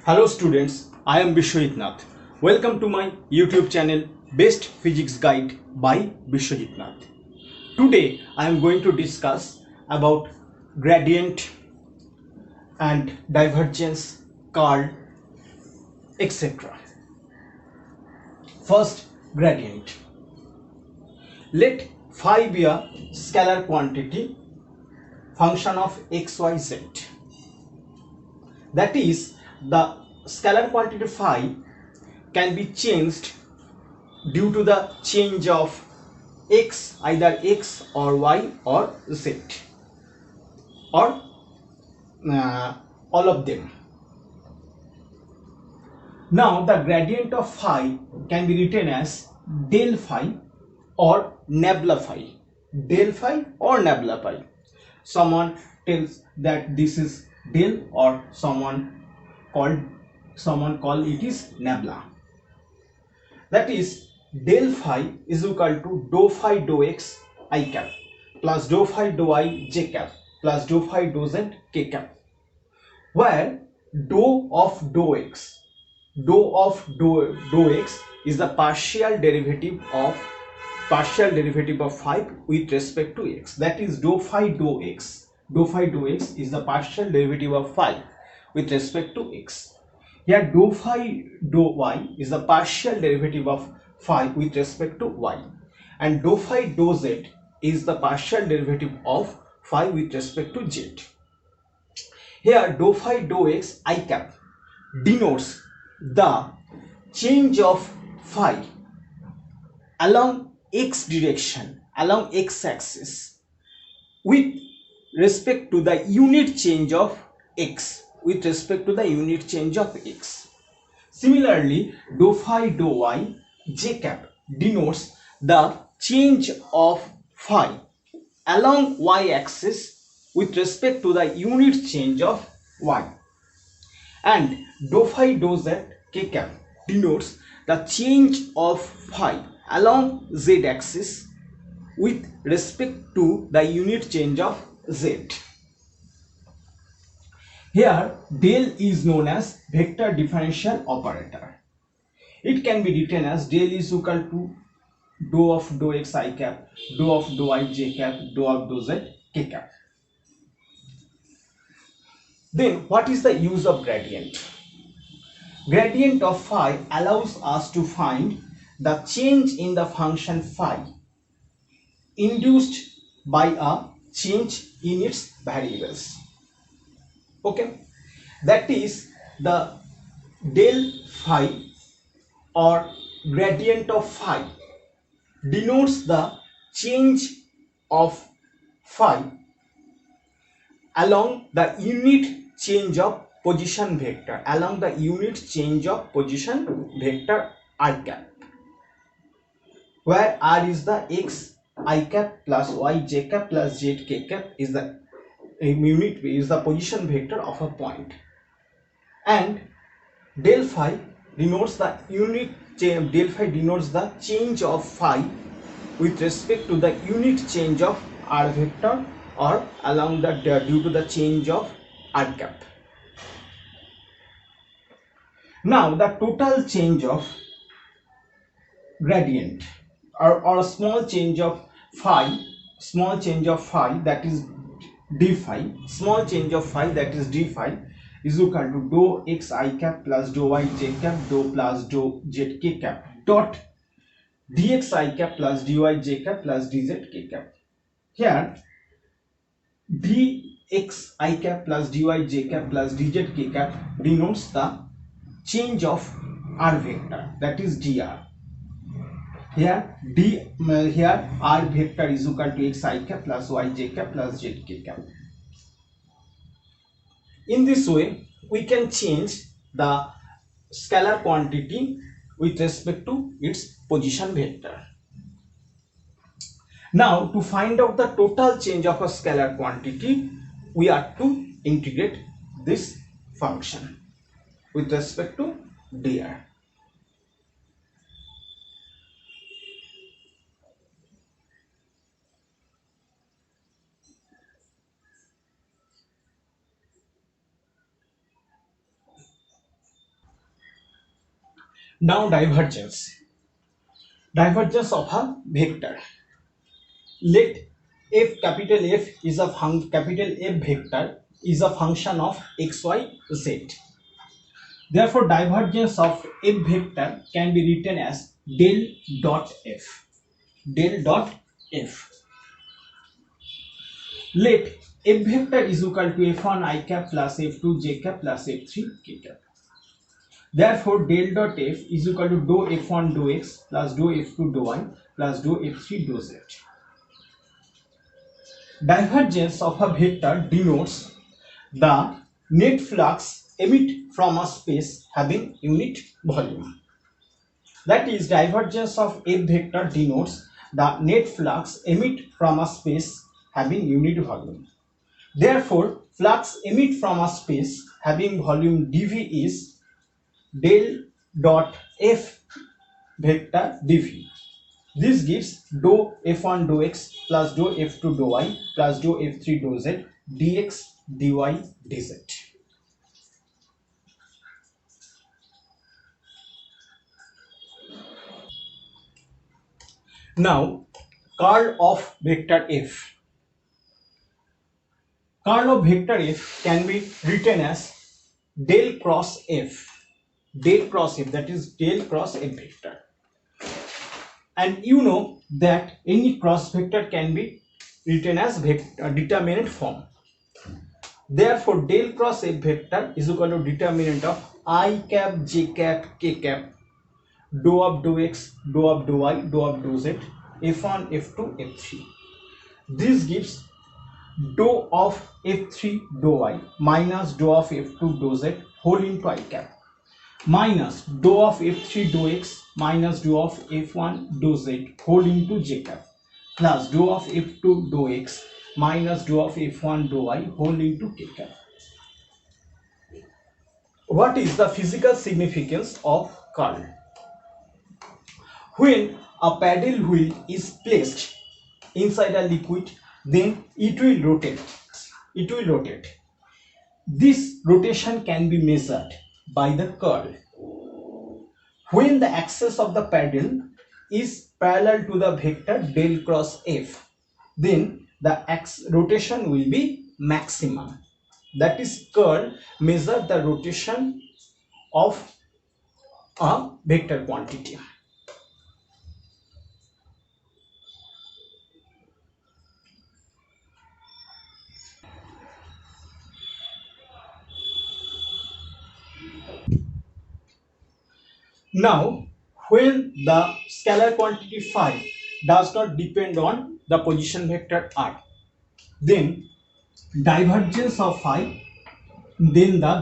Hello students, I am Bishwajit Nath. Welcome to my YouTube channel Best Physics Guide by Bishwajit Nath. Today I am going to discuss about gradient and divergence, curl, etc. First, gradient. Let phi be a scalar quantity function of x, y, z. That is, the scalar quantity phi can be changed due to the change of x, either x or y or z, or all of them. Now the gradient of phi can be written as del phi or nabla phi. Del phi or nabla phi. Someone tells that this is del, or someone call it is nabla. That is, del phi is equal to dou phi dou x I cap plus dou phi dou I j cap plus dou phi dou z k cap, where dou of dou x is the partial derivative of phi with respect to x. That is, dou phi dou x is the partial derivative of phi with respect to x. Here dou phi dou y is the partial derivative of phi with respect to y, and dou phi dou z is the partial derivative of phi with respect to z. Here dou phi dou x I cap denotes the change of phi along x direction, along x axis, with respect to the unit change of x, Similarly, dou phi dou y j cap denotes the change of phi along y axis with respect to the unit change of y, and dou phi dou z k cap denotes the change of phi along z axis with respect to the unit change of z. Here del is known as vector differential operator. It can be written as del is equal to dou of dou x I cap, dou of dou I j cap, dou of dou z k cap. Then what is the use of gradient? Gradient of phi allows us to find the change in the function phi induced by a change in its variables. Okay, that is, the del phi or gradient of phi denotes the change of phi along the unit change of position vector, r cap, where r is the x I cap plus y j cap plus z k cap is the position vector of a point, and del phi denotes the change of phi with respect to the unit change of r vector, or along the due to the change of r cap. Now the total change of gradient, or a small change of phi, that is d phi, is equal to dou x I cap plus dou y j cap dou plus dou z k cap dot dx I cap plus dy j cap plus dz k cap. Here dx I cap plus dy j cap plus dz k cap denotes the change of r vector, that is dr. Here r vector is equal to x I cap plus y j cap plus z k cap. In this way, we can change the scalar quantity with respect to its position vector. Now, to find out the total change of a scalar quantity, we are to integrate this function with respect to dr. Now divergence of a vector. Let f capital F is a capital F vector is a function of x, y, z. Therefore, divergence of f vector can be written as del dot f. Del dot f. Let f vector is equal to f1 I cap plus f2 j cap plus f3 k cap. Therefore, del dot f is equal to dou f1 dou x plus dou f2 dou y plus dou f3 dou z. Divergence of a vector denotes the net flux emit from a space having unit volume. That is, divergence of a vector denotes the net flux emit from a space having unit volume. Therefore, flux emit from a space having volume dv is del dot f vector dv. This gives dou f1 dou x plus dou f2 dou y plus dou f3 dou z dx dy dz. Now, curl of vector f. Curl of vector f can be written as del cross f. Del cross f, that is del cross f vector. And you know that any cross vector can be written as determinant form. Therefore, del cross f vector is equal to determinant of I cap, j cap, k cap, dou of dou x, dou of dou y, dou of dou z, f1, f2, f3. This gives dou of f3 dou y minus dou of f2 dou z whole into I cap minus dou of f3 dou x minus dou of f1 dou z whole into j cap plus dou of f2 dou x minus dou of f1 dou y whole into k cap. What is the physical significance of curl? When a paddle wheel is placed inside a liquid, then it will rotate. It will rotate. This rotation can be measured by the curl. When the axis of the paddle is parallel to the vector del cross f, then the rotation will be maximum. That is, curl measures the rotation of a vector quantity. Now, when the scalar quantity phi does not depend on the position vector r, then divergence of phi, then the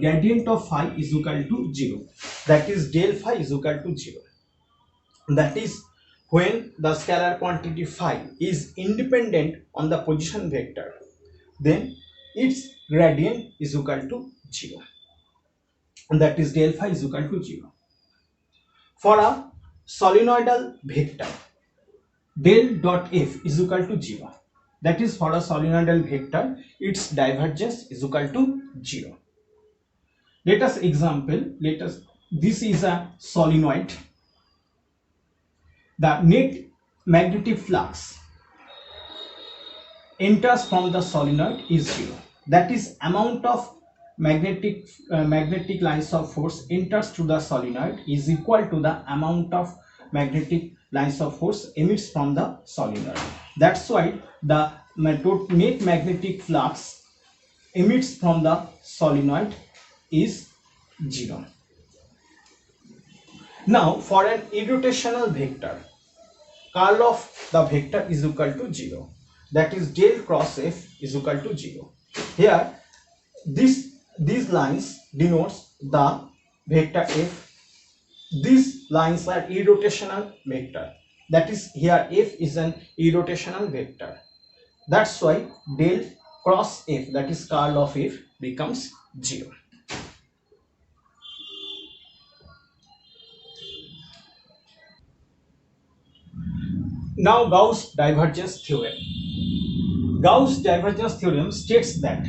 gradient of phi is equal to 0. That is, del phi is equal to 0. That is, when the scalar quantity phi is independent on the position vector, then its gradient is equal to 0. And that is, del phi is equal to 0. For a solenoidal vector, del dot f is equal to 0. That is, for a solenoidal vector, its divergence is equal to 0. Let us example. This is a solenoid. The net magnetic flux enters from the solenoid is 0. That is, amount of magnetic lines of force enters to the solenoid is equal to the amount of magnetic lines of force emits from the solenoid. That's why the net magnetic flux emits from the solenoid is 0. Now, for an irrotational vector, curl of the vector is equal to 0. That is, del cross f is equal to 0. Here, these lines denotes the vector f. These lines are irrotational vector. That is, here f is an irrotational vector. That's why del cross f, that is curl of f, becomes 0. Now, Gauss divergence theorem. Gauss divergence theorem states that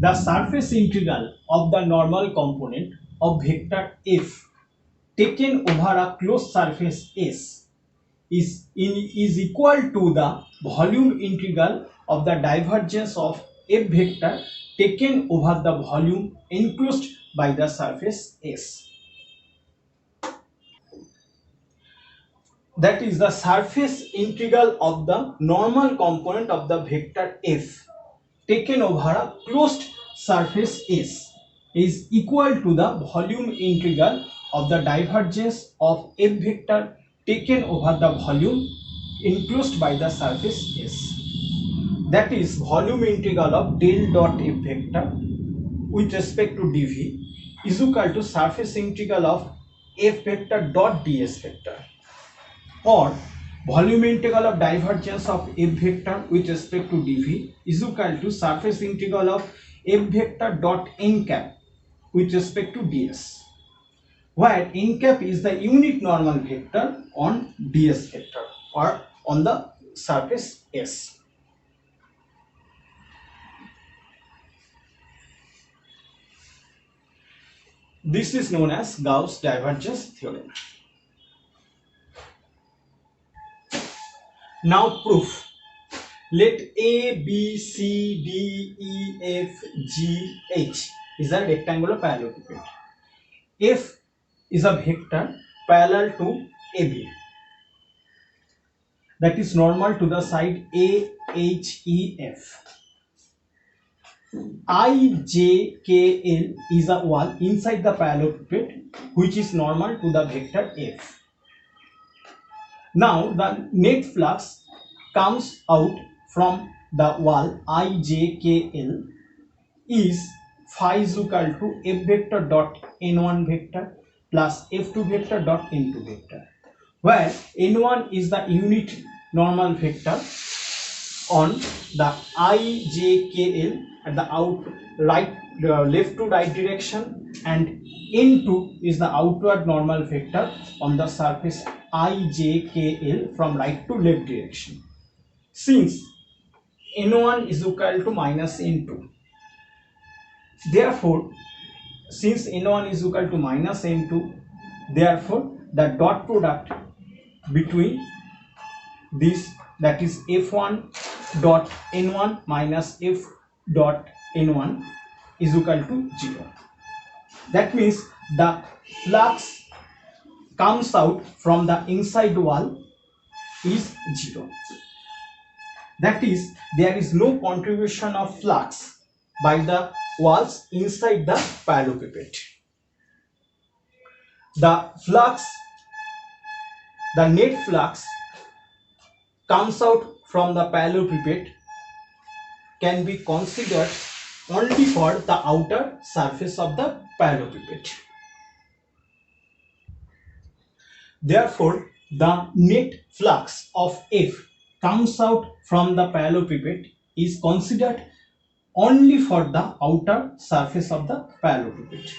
the surface integral of the normal component of vector f taken over a closed surface S is equal to the volume integral of the divergence of F vector taken over the volume enclosed by the surface S. That is the surface integral of the normal component of the vector F taken over a closed surface S is equal to the volume integral of the divergence of F vector taken over the volume enclosed by the surface S. That is volume integral of del dot F vector with respect to dv is equal to surface integral of F vector dot ds vector, or volume integral of divergence of F vector with respect to dv is equal to surface integral of F vector dot n cap with respect to ds, where n cap is the unit normal vector on ds vector or on the surface S. This is known as Gauss divergence theorem. Now proof. Let A, B, C, D, E, F, G, H is a rectangular parallelepiped. F is a vector parallel to AB, that is normal to the side A, H, E, F. I, J, K, L is a wall inside the parallelepiped which is normal to the vector F. Now the net flux comes out from the wall I, J, K, L is phi is equal to F vector dot n1 vector plus F2 vector dot n2 vector, where n1 is the unit normal vector on the I, J, K, L at the left to right direction, and n2 is the outward normal vector on the surface I, J, K, L from right to left direction. Since n1 is equal to minus n2, therefore since n1 is equal to minus n2, therefore the dot product between this, that is f1 dot n1 minus f dot n1 is equal to 0. That means the flux comes out from the inside wall is 0. That is, there is no contribution of flux by the walls inside the parallelepiped. The net flux comes out from the parallelepiped can be considered only for the outer surface of the parallelepiped. Therefore, the net flux of F comes out from the parallelepiped is considered only for the outer surface of the parallelepiped.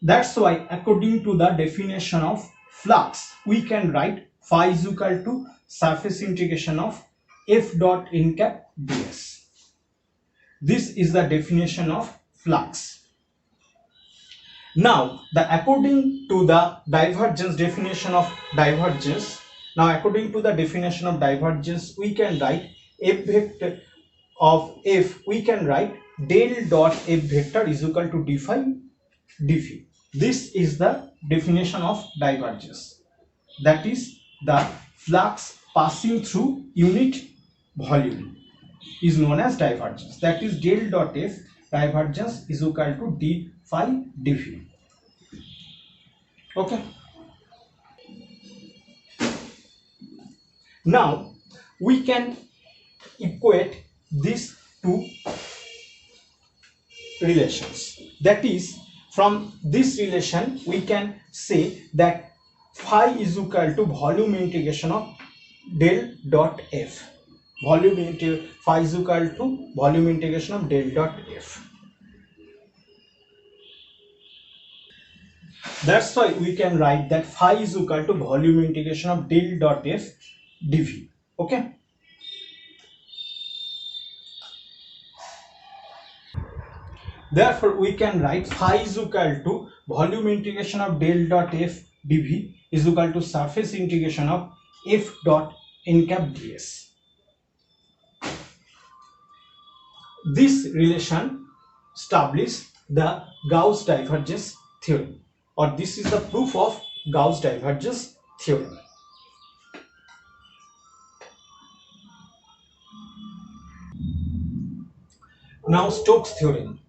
That's why according to the definition of flux, we can write phi is equal to surface integration of F dot n cap ds. This is the definition of flux. Now, according to the divergence definition of divergence, we can write F vector of F, we can write del dot F vector is equal to d phi dphi. This is the definition of divergence. That is, the flux passing through unit volume is known as divergence. That is, del dot F divergence is equal to d phi dphi. Okay. Now we can equate these two relations. That is, from this relation we can say that phi is equal to volume integration of del dot F. Phi is equal to volume integration of del dot F. That's why we can write that phi is equal to volume integration of del dot F dv. Okay. Therefore, we can write phi is equal to volume integration of del dot f dv is equal to surface integration of f dot n cap ds. This relation establishes the Gauss divergence theorem, or this is the proof of Gauss divergence theorem. Now Stokes theorem.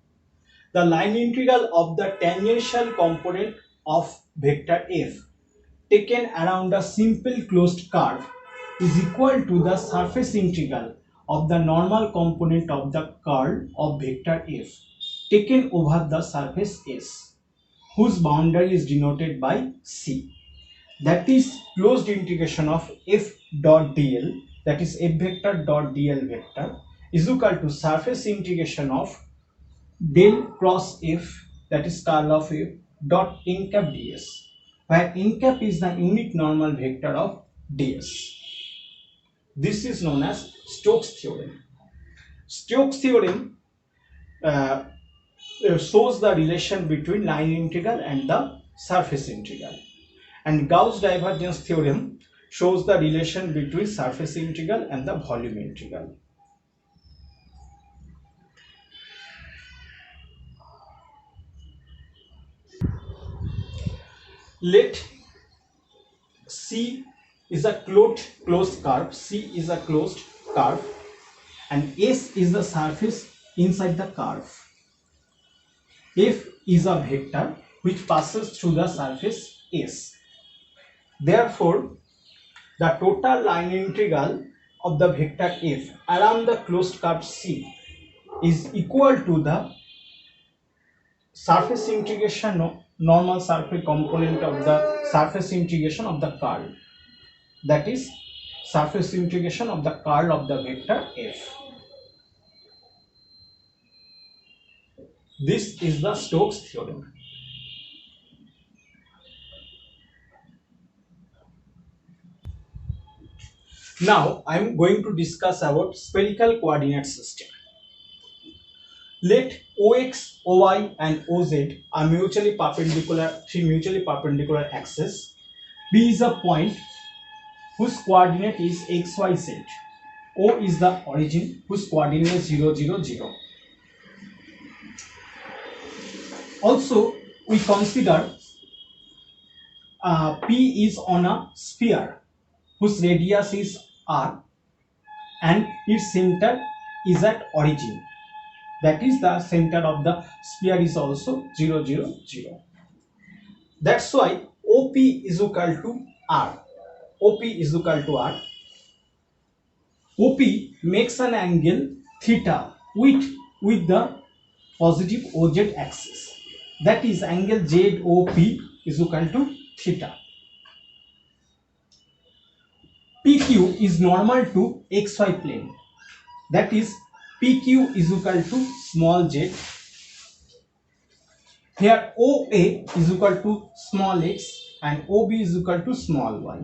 The line integral of the tangential component of vector f taken around a simple closed curve is equal to the surface integral of the normal component of the curl of vector f taken over the surface S, whose boundary is denoted by C. That is closed integration of f dot dl, that is f vector dot dl vector, is equal to surface integration of del cross f, that is curl of f dot n cap ds, where n cap is the unit normal vector of ds. This is known as Stokes theorem. Stokes theorem shows the relation between line integral and the surface integral, and Gauss divergence theorem shows the relation between surface integral and the volume integral. Let C is a closed curve, C is a closed curve, and S is the surface inside the curve. F is a vector which passes through the surface S. Therefore, the total line integral of the vector f around the closed curve C is equal to the surface integration, normal surface component of the surface integration of the curl, that is surface integration of the curl of the vector f. This is the Stokes theorem. Now I am going to discuss about spherical coordinate system. Let OX, OY and OZ are mutually perpendicular, three mutually perpendicular axes. P is a point whose coordinate is XYZ. O is the origin whose coordinate is 0, 0, 0. Also, we consider P is on a sphere whose radius is R and its center is at origin. That is, the center of the sphere is also 0, 0, 0. That's why OP is equal to R. OP is equal to R. OP makes an angle theta with the positive OZ axis. That is, angle ZOP is equal to theta. PQ is normal to XY plane. That is, PQ is equal to small z. Here OA is equal to small x and OB is equal to small y.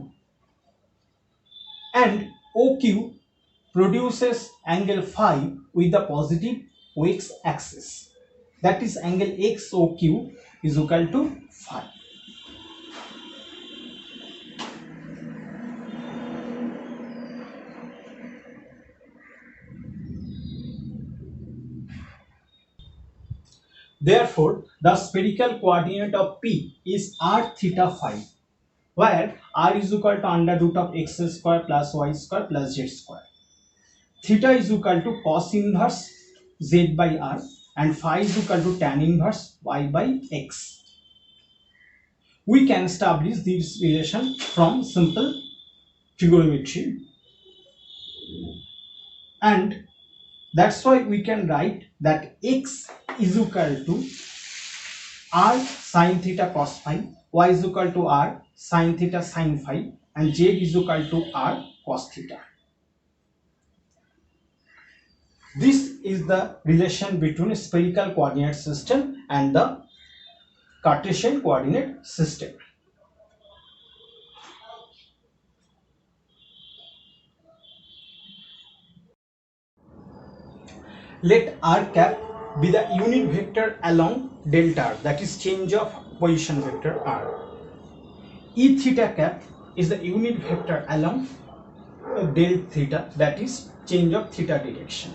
And OQ produces angle phi with the positive OX axis. That is, angle XOQ is equal to phi. Therefore, the spherical coordinate of P is r theta phi, where r is equal to under root of x square plus y square plus z square. Theta is equal to cos inverse z by r and phi is equal to tan inverse y by x. We can establish this relation from simple trigonometry, and that's why we can write that x is equal to r sin theta cos phi, y is equal to r sin theta sin phi, and z is equal to r cos theta. This is the relation between spherical coordinate system and the Cartesian coordinate system. Let r cap be the unit vector along delta r, that is change of position vector r. E theta cap is the unit vector along del theta, that is change of theta direction,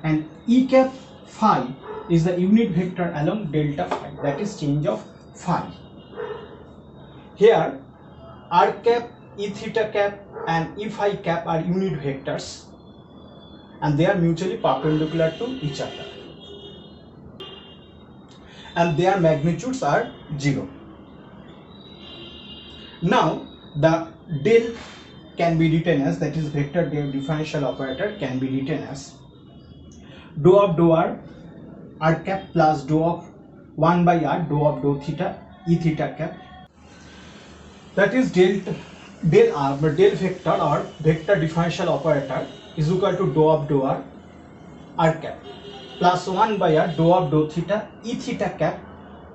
and E cap phi is the unit vector along delta phi, that is change of phi. Here r cap, E theta cap and E phi cap are unit vectors and they are mutually perpendicular to each other and their magnitudes are 0. Now the del can be written as, that is vector differential operator can be written as dou of dou r, r cap plus dou of 1 by r, dou of dou theta, E theta cap, that is del r, but del vector or vector differential operator is equal to dou of dou r, r cap plus 1 by r, dou of dou theta, E theta cap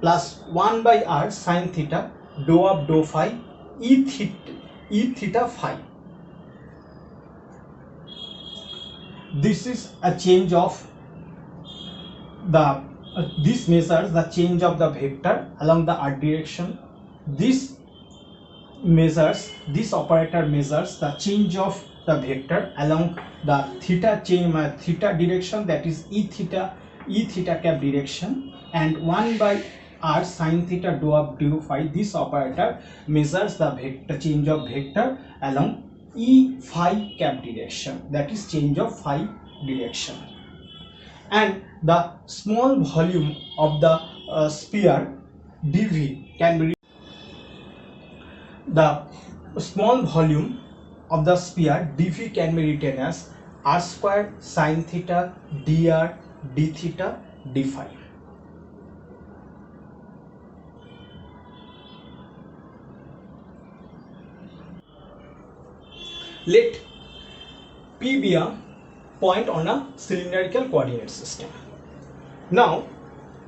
plus 1 by r sin theta, dou of dou phi, E theta phi. This is a change of the this measures the change of the vector along the r direction. This operator measures the change of the vector along the theta direction, that is E theta cap direction, and 1 by r sin theta dou of dou phi. This operator measures the vector change of vector along E phi cap direction, that is change of phi direction. And the small volume of the sphere dv can be, the small volume of the sphere dv can be written as r square sin theta dr d theta d phi. Let P be a point on a cylindrical coordinate system. Now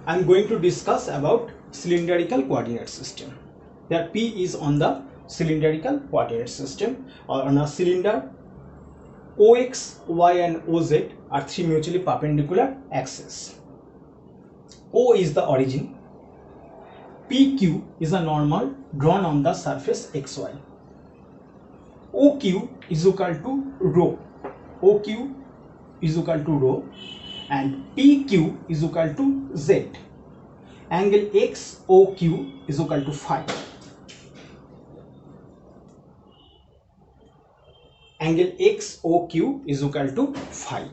I am going to discuss about cylindrical coordinate system. That P is on the cylindrical coordinate system, or on a cylinder. OX, Y and OZ are three mutually perpendicular axes. O is the origin. PQ is a normal drawn on the surface XY. OQ is equal to rho. OQ is equal to rho and PQ is equal to Z. Angle XOQ is equal to phi. Angle XOQ is equal to phi.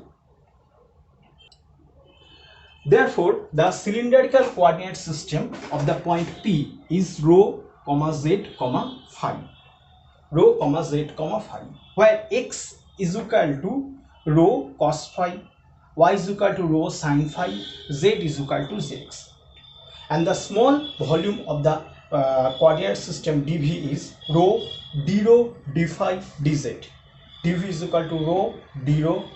Therefore, the cylindrical coordinate system of the point P is rho, Z, phi. Rho, Z, phi, where x is equal to rho cos phi, y is equal to rho sin phi, z is equal to zx. And the small volume of the coordinate system dv is rho d phi dz. dv is equal to rho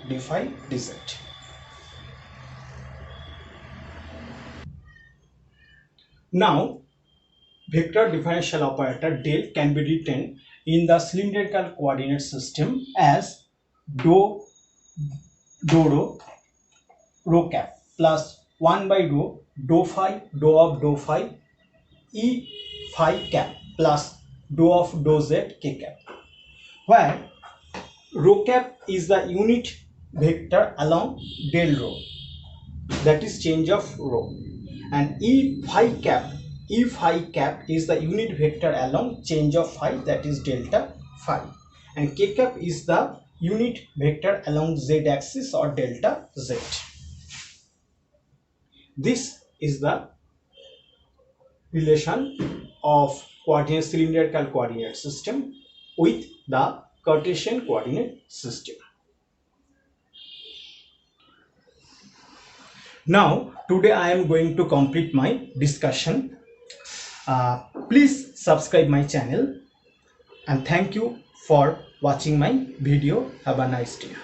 d phi dz. Now vector differential operator del can be written in the cylindrical coordinate system as dou rho cap plus 1 by rho dou phi, dou of dou phi, E phi cap plus dou of dou z k cap, where rho cap is the unit vector along del rho, that is change of rho, and E phi cap is the unit vector along change of phi, that is delta phi, and k cap is the unit vector along z axis or delta z. This is the relation of cylindrical coordinate system with the Cartesian coordinate system. Now today I am going to complete my discussion. Please subscribe my channel and thank you for watching my video. Have a nice day.